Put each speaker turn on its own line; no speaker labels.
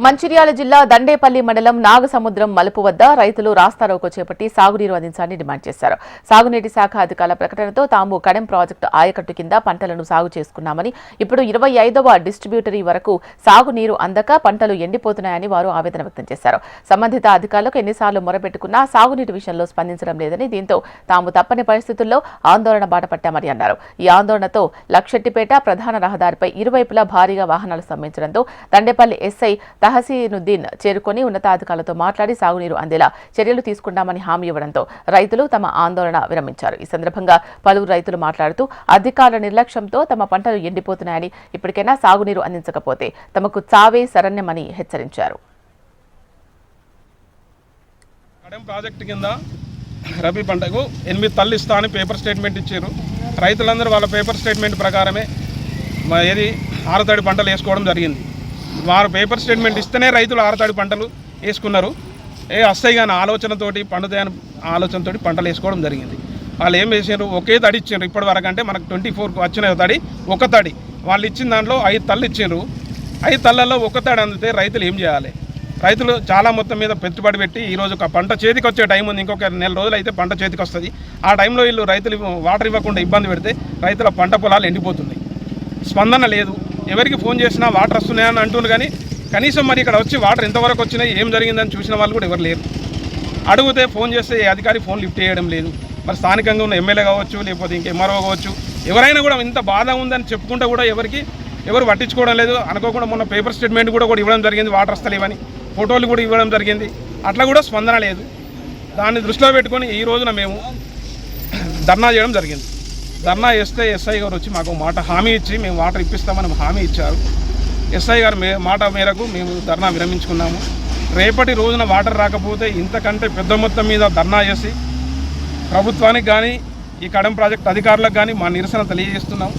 మంచిర్యాల జిల్లా దండేపల్లి మండలం నాగసముద్రం మలుపు వద్ద రైతులు రాస్తారోకో చేపట్టి సాగునీరు అందించాలని డిమాండ్ చేశారు. సాగునీటి శాఖ అధికారుల ప్రకటనతో తాము కడెం ప్రాజెక్టు ఆయకట్టు కింద పంటలను సాగు చేసుకున్నామని, ఇప్పుడు 25వ డిస్ట్రిబ్యూటరీ వరకు సాగునీరు అందక పంటలు ఎండిపోతున్నాయని వారు ఆవేదన వ్యక్తం చేశారు. సంబంధిత అధికారులకు ఎన్నిసార్లు మొరపెట్టుకున్నా సాగునీటి విషయంలో స్పందించడం లేదని, దీంతో తాము తప్పని పరిస్థితుల్లో ఆందోళన బాటపట్టామని అన్నారు. ఈ ఆందోళనతో లక్షెట్టిపేట ప్రధాన రహదారిపై ఇరువైపులా భారీగా వాహనాలు స్తంభించడంతో దండేపల్లి ఎస్ఐ తహసీనుద్దీన్ చేరుకొని ఉన్నతాధికారులతో మాట్లాడి సాగునీరు అందేలా చర్యలు తీసుకుంటామని హామీ ఇవ్వడంతో రైతులు తమ ఆందోళన విరమించారు. ఈ సందర్భంగా పలువురు రైతులు మాట్లాడుతూ అధికారుల నిర్లక్ష్యంతో తమ పంటలు ఎండిపోతున్నాయని, ఇప్పటికైనా సాగునీరు అందించకపోతే తమకు చావే శరణ్యమని హెచ్చరించారు.
ప్రాజెక్టు కింద రబీ పంటకు 8 తల్లు ఇస్తా అని పేపర్ స్టేట్మెంట్ ఇచ్చారు. రైతులందరూ వాళ్ళ పేపర్ స్టేట్మెంట్ ప్రకారమే ఏది ఆరుతడి పంటలు వేసుకోవడం జరిగింది. వారు పేపర్ స్టేట్మెంట్ ఇస్తేనే రైతులు ఆరుతడి పంటలు వేసుకున్నారు. వస్తాయి కానీ ఆలోచనతోటి పండుతాయని ఆలోచనతోటి పంటలు వేసుకోవడం జరిగింది. వాళ్ళు ఏం వేసారు, ఒకే తడి ఇచ్చారు. ఇప్పటి వరకు అంటే మనకు 24 వచ్చిన తడి ఒక తడి, వాళ్ళు ఇచ్చిన దాంట్లో 5 తళ్ళు ఇచ్చారు. 5 తళ్ళల్లో ఒక తడి అందితే రైతులు ఏం చేయాలి? రైతులు చాలా మొత్తం మీద పెట్టుబడి పెట్టి ఈరోజు ఒక పంట చేతికి వచ్చే టైం ఉంది, ఇంకొక నెల రోజులు అయితే పంట చేతికి వస్తుంది. ఆ టైంలో వీళ్ళు రైతులు వాటర్ ఇవ్వకుండా ఇబ్బంది పెడితే రైతుల పంట పొలాలు ఎండిపోతున్నాయి. స్పందన లేదు. ఎవరికి ఫోన్ చేసినా వాటర్ వస్తున్నాయని అంటున్నారు, కానీ కనీసం మరి ఇక్కడ వచ్చి వాటర్ ఎంతవరకు వచ్చినాయి, ఏం జరిగిందని చూసిన వాళ్ళు కూడా ఎవరు లేరు. అడిగితే ఫోన్ చేస్తే ఏ అధికారి ఫోన్ లిఫ్ట్ చేయడం లేదు. మరి స్థానికంగా ఉన్న ఎమ్మెల్యే కావచ్చు, లేకపోతే ఇంకా ఎంఆర్ఓ కావచ్చు, ఎవరైనా కూడా ఇంత బాధ ఉందని చెప్పుకుంటే కూడా ఎవరు పట్టించుకోవడం లేదు. అనుకోకుండా మొన్న పేపర్ స్టేట్మెంట్ కూడా ఇవ్వడం జరిగింది, వాటర్ వస్తలేవని ఫోటోలు కూడా ఇవ్వడం జరిగింది. అట్లా కూడా స్పందన లేదు. దాన్ని దృష్టిలో పెట్టుకొని ఈ రోజున మేము ధర్నా చేయడం జరిగింది. ధర్నా చేస్తే ఎస్ఐ గారు వచ్చి మాకు మాట హామీ ఇచ్చి మేము వాటర్ ఇప్పిస్తామని హామీ ఇచ్చారు. ఎస్ఐ గారు మాట మేరకు మేము ధర్నా విరమించుకున్నాము. రేపటి రోజున వాటర్ రాకపోతే ఇంతకంటే పెద్ద మొత్తం మీద ధర్నా చేసి ప్రభుత్వానికి కానీ ఈ కడెం ప్రాజెక్ట్ అధికారులకు కానీ మా నిరసన తెలియజేస్తున్నాము.